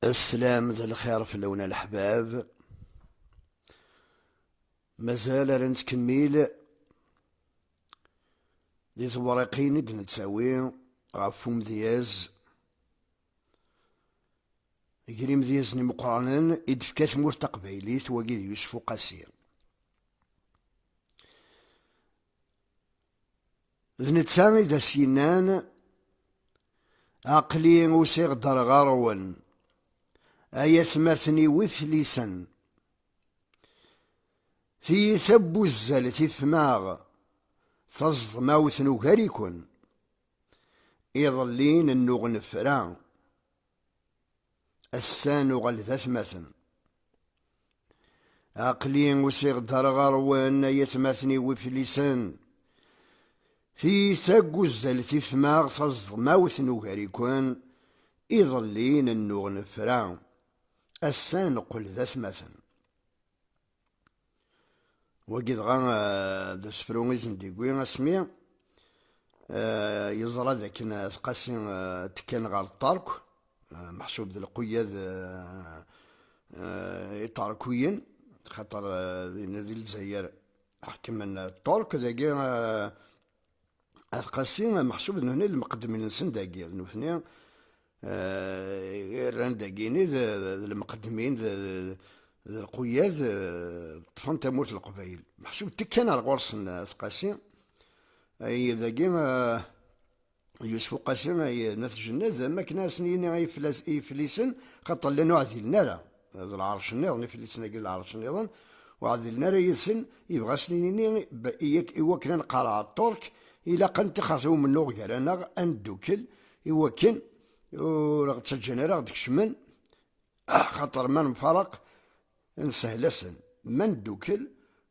السلام ذا الخير في اللون الأحباب. مازال راه نتكمل دي ثوارقين نتساوي غف مذياز يجري مذيازني مقرانا إدفكات مور تقبايليت وقيد يوسف قاسير ذنتسامي دا سينان عقلي وسيغ درغارون آيات مثني وثليسا في ثبو الزل تفماغ تصد موث نوغاريكون إظلين النغن فران السان غلثة مثن عقلي وسيغ درغارون آيات مثني وثليسا في ثقو الزل تفماغ تصد موث نوغاريكون إظلين النغن فران السان قل ذات مثن وقد غا دا سفرونيزن ديكوين اسمي يزرى ذاك ثقاسي تكان غار الطارك محسوب ذا القياد طاركوين خاطر ذي الجزائر حكم الطرك ذاكي ثقاسي محسوب هنا المقدمين نسن داكي نوثني ران داكيني المقدمين القياد طفن تموت القبائل محسوب تكان على غرس ثقاسي اي ذاكي يوسف قاسم ناس الجنة ما كنا سنين يفليسن خاطر لنا عذيلنا لا هذا العرش النظام يفليسن قال العرش النظام وعذيلنا لا يسن يبغى سنين ياك كنا نقرا الترك الى قنت خرجوا من لغه انا اندوكل يوكن وراه تسجلنا راه ديك الشمن خاطر ما نفرق نسهلسن ما ندوكل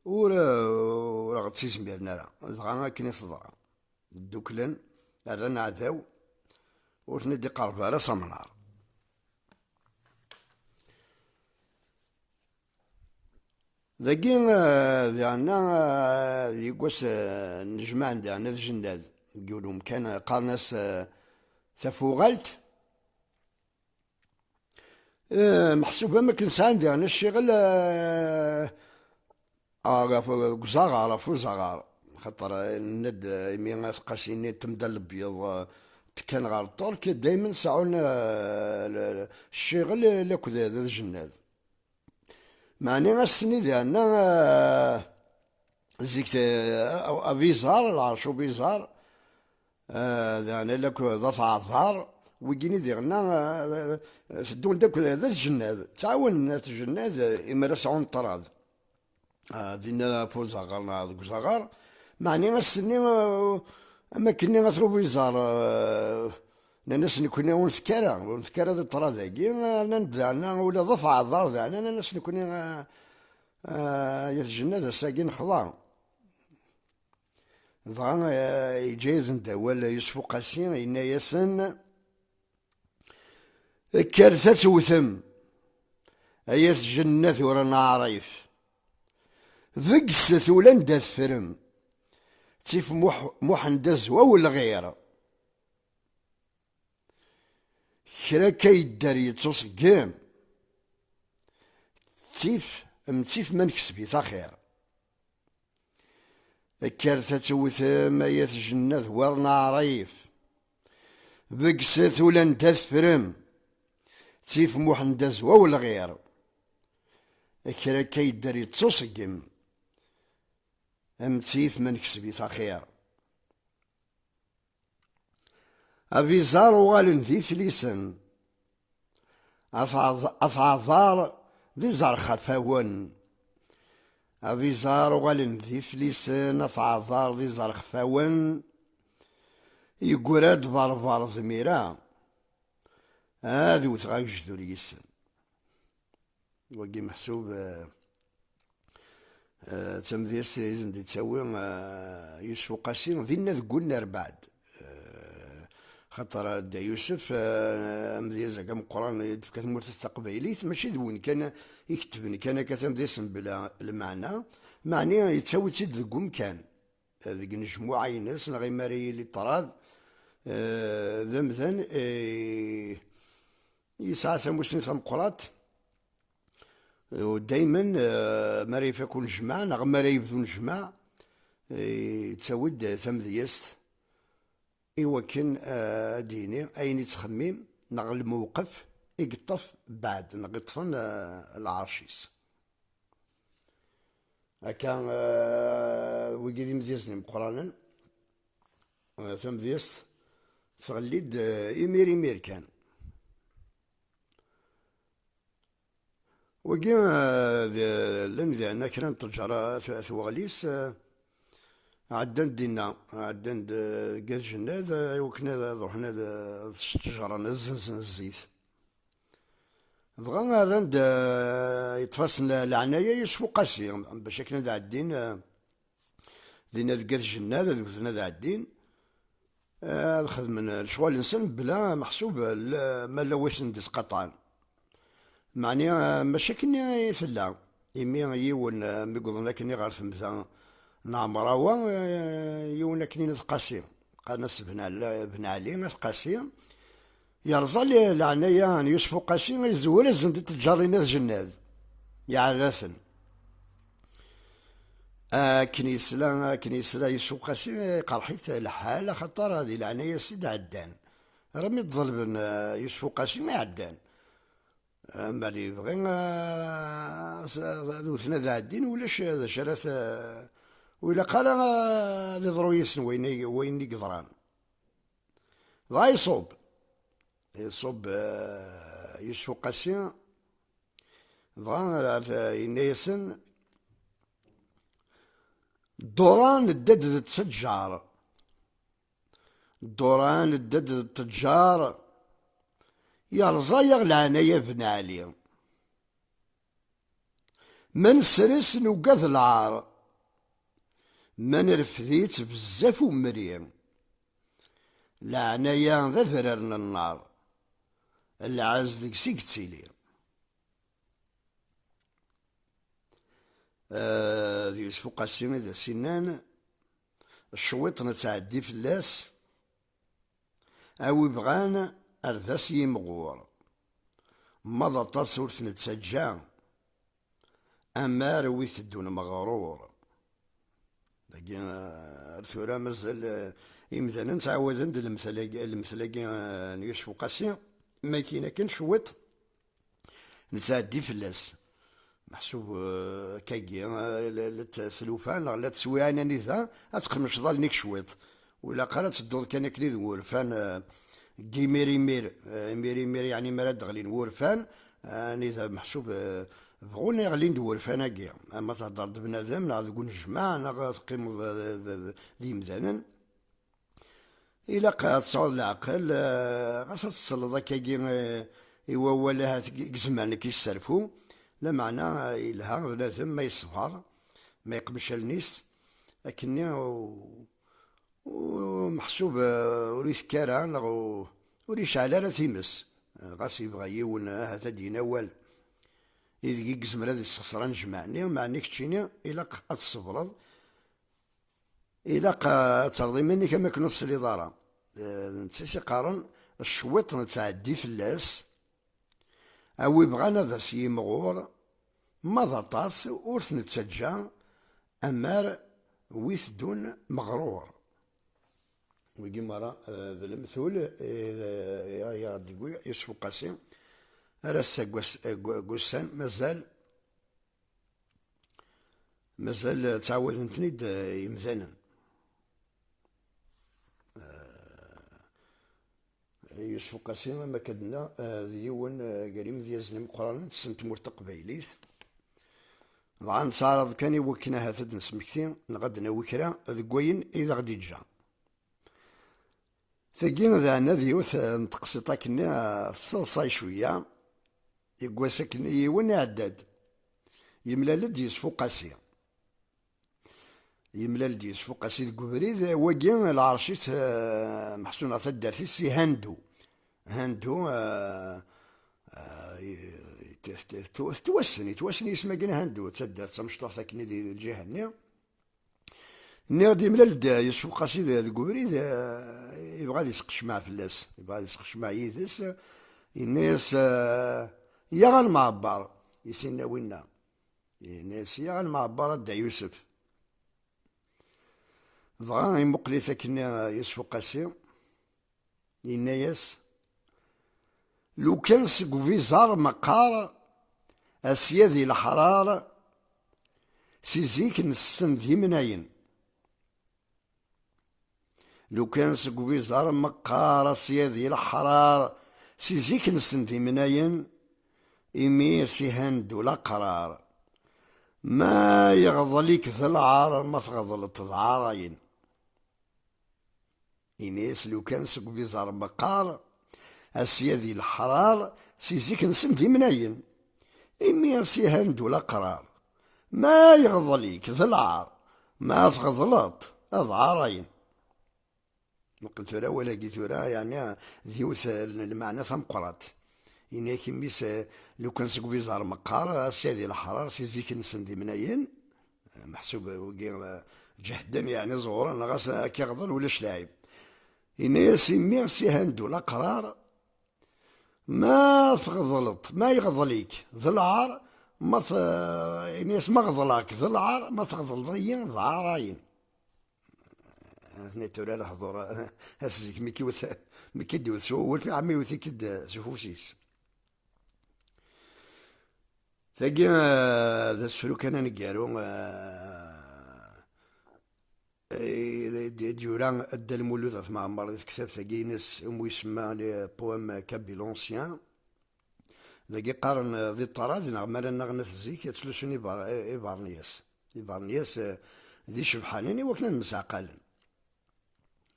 وراه غتسيزميرنا راه دغا كاين في الضرع دوكلن رانا عذاو وتندي قربها راس منار ذاكي عندنا يقوس النجمة عندنا ذا الجناد يقولون كان قارناس ثفوغلت محسوبة ما كنسا عندي أنا الشغل قزاغر فو زغار خاطر الند يمي ثقاسيني تمدا البيض تكان غار الطرك دايما ساعون الشغل لك ذا الجناد معني السني ديالنا زيك ابيزار العرشو بيزار يعني لك ضف عظار ويجيني ديالنا في الدول داك ذات الجناد تعاون ذات الجناد اما راسعون الطراد دينا فوق زغارنا ذوك زغار معني السني اما كني غثرو بيزار الناس كنا ونفكر هذا الطراد ذاكي نبدأنا ولا ضف عظار ذانا الناس كنا يا الجنة ساقين خضار ضغا يجايز نتا ولا يوسف قاسي إنا ياسن كارثة وثم أيات الجنة ورانا عريف ذقست ولا نداث فرم تيف محندز ولا غيره كرا كيدار يتصقام تيف ما نكسبي خير الكارثة وثام آيات الجنة ورنا عريف بقسات ولا نداث فرم تيف محندز ولا غير كرا كيدار يتصقام تيف ما نكسبي خير أفيزار وغالن ذي فليسن أفعذار ذي زار خفاون أفيزار وغالن ذي فليسن أفعذار ذي زار خفاون يقراد بربر ذميرا هذي وثغاك جذور يسن وقي محسوب تمذيس يزن دي تسوي يوسف قاسم ذينا ذقولنا بعد خاطر دا يوسف مذيا زعما القران يدفك مورت التقبيليت ماشي دوين كان يكتبني كان كتم ديسم بلا المعنى معني يتساوي تسيد ذك مكان ذيك مجموعه ناس غير ماري اللي طراد ذا مثلا يسعى ثموسني ثمقرات، ودايما ما يفكون الجماع نغ ما يبذون الجماع يتسود ثمذيست إوكن ديني أين يتخمم نغ الموقف يقطف بعد نغ يطفن العرشيس هكا ويقيدي مزيزني مقرانا ثمذيست فغليد إمير كان وكي لن ذا كرا تجارة ثوغليس عدن دينا عدن كاز جناد وكنا روحنا الشجرة نزنزن الزيت بغا راند يتفاصل العناية يسفو قاسي باش كنا ذا عدين دينا كاز جناد ذوثنا ذا عدين خدم الشوال الانسان بلا محسوب ما لا واش ندس قطعا معني ماشي كني فلا يمي يون ميقولنا كني غير مثلا نعمراوا يون كني نتقاسي قناص بن علي نتقاسي يرزا لي العناية يوسف قاسي يزول زندت الجارينات جناد يعرفن كنيسلا يوسف قاسي قرحيت الحال خاطر هذه العناية سيد عدان رمي تظلب يوسف قاسي ما عدان مالي بغينا ذوثنا ذا الدين ولاش هذا شرف ولا قال ذي ضرويسن وين يقدران ضا يصوب يوسف قاسي ضا ينيسن دوران الدد التجار دوران الدد التجار يرزا يغلعنا يا بن علي من سرس نوقذ العار من رفذيت بزاف ومريم لعنايا ذا ذررنا النار العز ذيك سيكتيلي ذي يوسف قاسم ذا سنان الشويط نتعدي في اللاس أو بغان أرذاس يمغور مضى تصورت نتسجى أما رويت الدون مغرور داكي ثورا مازال يمثلا نتعودن المثلاكي يوسف قاسي ما كاين كان شويط نتعدي في اللاس محسوب كاكي الثلوفان لا تسوي انا نيثا اتقمش ظل شويط ولا قالت الدور كان كني ورفان كي مير يعني مراد غلين ورفان نيثا محسوب بغوني غلين دورفان كي اما تهضر بنادم لا تقول نجمع انا تقيم ذي مزانا الا قاد تصعد العقل غاس تصل كاكي ايوا ولا زمان كيسرفو لا معنى إلها بنادم ما يصبر ما يقبلش النيس لكني ومحسوب وريث كارا وريش على ثيمس غاس يبغى يون هذا دينا وال إذا يقزم هذا السصران جمعني ما عنيك تشيني إلا تصبرض إلا ترضي مني كما كنص الإدارة نتسي قارن الشويط نتعدي في اللاس أو يبغانا ذا سيمغور ماذا طاس ورث نتسجى أمار ويث دون مغرور ويجي مرة ذا المثول يا ديكوي يسفو قاسم راسا قوسان مازال تعود نتنيد يمثالا يوسف قاسم ما كدنا ديون قريم ديال مقرانا تسنت مرتق بايليث ضعان صارض كان يوكنا هذا نسمكتين نغدنا وكرا ذكوين إذا غدي جا ثقين ذا نذيوث نتقسطا كنا صلصاي شوية يقواسا كنا يون عداد يملال يوسف قاسي يملال يوسف قاسي ذكو بريد وكين العرشيت محسون عفا الدارتي سي هاندو توسن يسمى كنا هاندو تسدر تمشطوح ثاكني دي الجهة ني غادي ملال يوسف قاسي ذا الكبري يبغى يسقش مع فلاس يبغى يسقش مع يدس الناس يا المعبر يسنا وينا الناس يا المعبر دا يوسف ضغا يمقلي ثكنا يوسف قاسي الناس لو كان سقو فيزار مقار اسيادي الحرارة سيزيك نسن ذي مناين لو كان سقو فيزار مقار اسيادي الحرارة سيزيك نسن ذي مناين إمي سيهند ولا قرار ما يغضليك ذا العار ما تغضلت العارين إنيس لو كان سقو فيزار مقار اسيادي الحرار سيزيك نسن ذي مناين إمي سيهند ولا قرار ما يغضليك ذا العار ما تغضلت أضعارين قلت له ولا قلت له يعني ذيوث المعنى ثمقرات إني كميس لو كان سقو بيزار مقار سيدي الحرار سيزيك نسندي مناين محسوب جهدم يعني زغورا نغاس كيغضل ولاش لاعب إني سمي سيهندو لا قرار ما تغضلط ما يغضليك ذا العار ما إني ما غضلاك ذا العار ما تغضل ضيين ذا عراين هنا تولى الحضور هسيك مكي دوث سوول في عمي وثي كد سفوسيس ثقي ذا السلو كان نقالو ديوران أدى المولود في معمر في كتاب ثقي ناس أمو يسمى لي بوام كابي لونسيان ثقي قارن ذي الطراد نغمال نغنى الزيك يتسلسوني إبارنياس ذي شبحانيني وكنا مسعقالن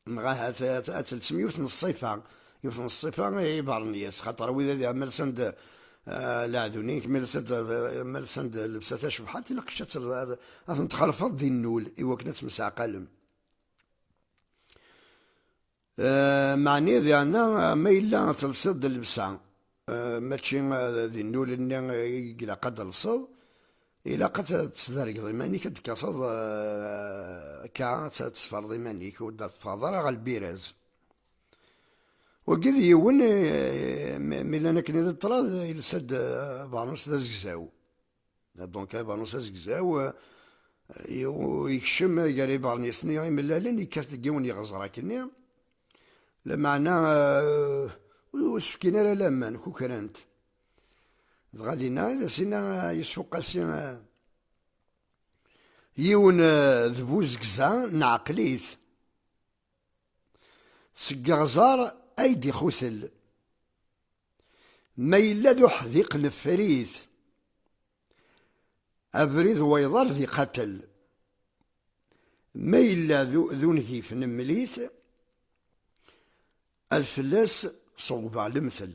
نغاها تلتم يوث الصيفة يوث الصيفة يبارنياس خاطر وإذا ذي عمل سند لاعذونيك مال سند لبساتها شبحات إلا قشات أثن تخلفض ذي النول إوا كنت مسعقالم معني ذي عنا ما إلا تلصد اللبسة ماشي ذي النول إني إلا قد لصد إلا قد تسدرك ضمانيك تكفض كا تسفر ضمانيك ودار فضل على البيراز وقد يون ميلانا كني ذا الطراد يلسد بانوس ذا زقزاو دونك بانوس ذا زقزاو يكشم قال بارنيسني ملالين يكاث قيون يغزرا كني لمعنى واش كينا لا لامان كو كرانت غادينا سينا يسوق قاسي يون ذبو زقزا نعقليث سقغزار أيدي خوثل ما إلا ذو حذيق نفريث أبريد ويضر ذي قتل ما إلا ذو نهيف نمليث الفلاس صوب على المثل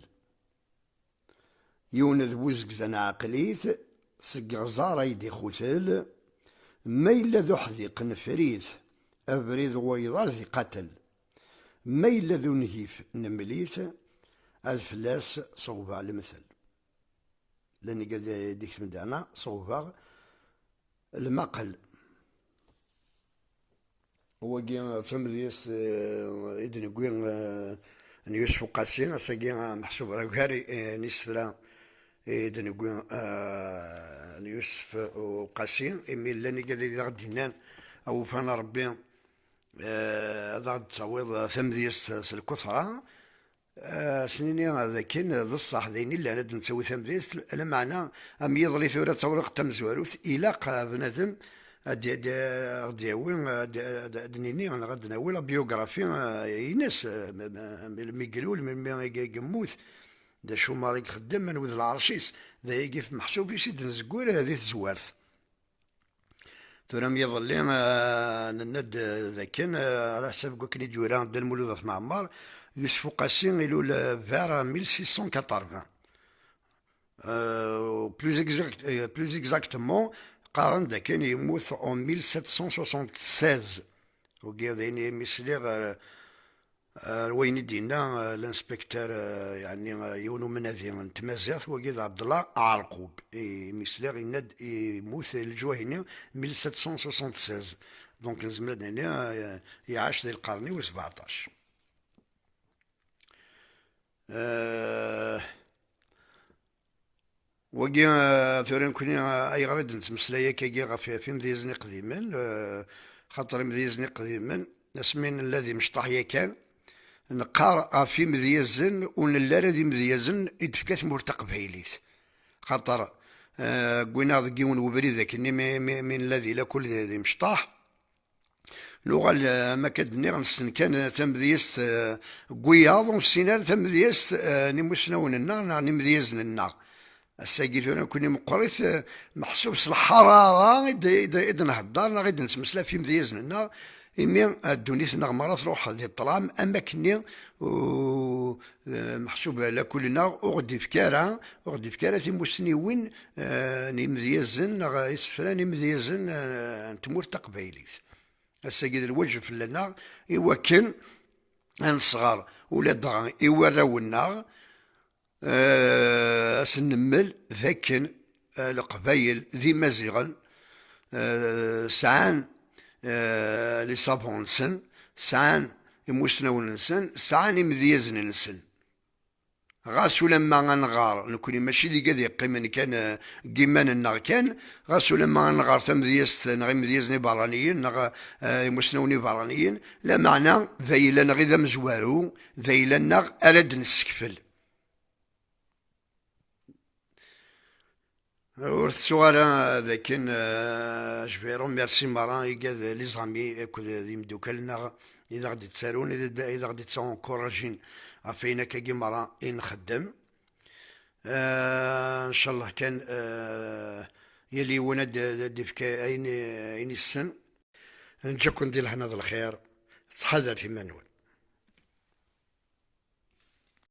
يون ذو زقزا عقليث سقغزار أيدي خوثل ما إلا ذو حذيق نفريث أبريد ويضر ذي قتل ما إلا ذو نهيف نمليث الفلاس صوبا على المثل لأني قد ديك مدانا صوبا المقل هو كي تمديس إذن قوين يوسف قاسين أساقي محسوب ركاري نسفلا إذن قوين يوسف قاسين إمي لأني قد غدينان أو فانا ربي هذا تصويض ثمديس الكثرة سنيني هذا كان ذا الصح ذيني اللي أنا نسوي ثمديس على معنى أم يضلي ثورة تصورق تمزواروث إلى بنادم دياوين دنيني أنا غاد ناول بيوغرافي يناس ميقلول من يموت دا شو ماريك خدام من ولد العرشيس ذا يقف محسوب يسيد نزقور هذه تزوارث ثم يظل الند ذاكن على حسب كوكني ديوران دا المولود في معمر يوسف قاسين يلول فيرا 1680 بلوز اكزاكتومون قارن ذا كان يموت en 1776 وكي ذيني مسلي وين دينا الانسبكتور يعني يونو من هذه تمازيغ وكي عبد الله عرقوب مسلي يند يموت الجوهيني 1776 دونك نزمد هنا يعاش ذي القرن و17 وكي ثورين كوني اي غريد نتمسلايا كي في مديزني قديما، خاطر مديزني قديما اسمين الذي مشطح كان نقار في مديزن ونلا ذي مديزن يدفكات مرتق بهيليت، خاطر قوينا ذكيون وبريد ذاك من الذي لا كل ذي مشطاح لغة ما كدني غنسن كان تمديست قوياض ونسينا تمديست نموسناون النار نمديزن النار الساقيت انا كوني مقريت محسوب الحراره إذا نهضر غير نتمسلا في مديزن النار إمي الدنيا نغمرة تروح هذه الطلام أما كني محسوب على كل نار أغدي فكارة تيموسني وين نمديزن يسفران نمديزن تمور تقبايليت الساقيت الوجه في النار إوا كان صغار ولا ضغان إوا راو النار سنمل ذاكن القبايل ذي مزيغا سعان لي صابون نسن سعان يموسناون نسن سعان يمذيزن نسن غاسو لما غنغار نكوني ماشي اللي قاد يقيمن كان كيمان النغ كان غاسو لما غنغار تمذيست نغي مذيزني برانيين نغ يموسناوني برانيين لا معنى ذايلا نغي ذا مزوارو ذايلا نغ أرد نسكفل ورث سؤالا لكن جبيرو ميرسي مران يقاد لي زامي كود يمدوكلنا إذا غادي تسالون إذا غادي تساون كوراجين عفينا كاكي مران نخدم إن شاء الله كان يلي وناد ديفكا أين السن نجاكم ديال حنا الخير تحضر في منول.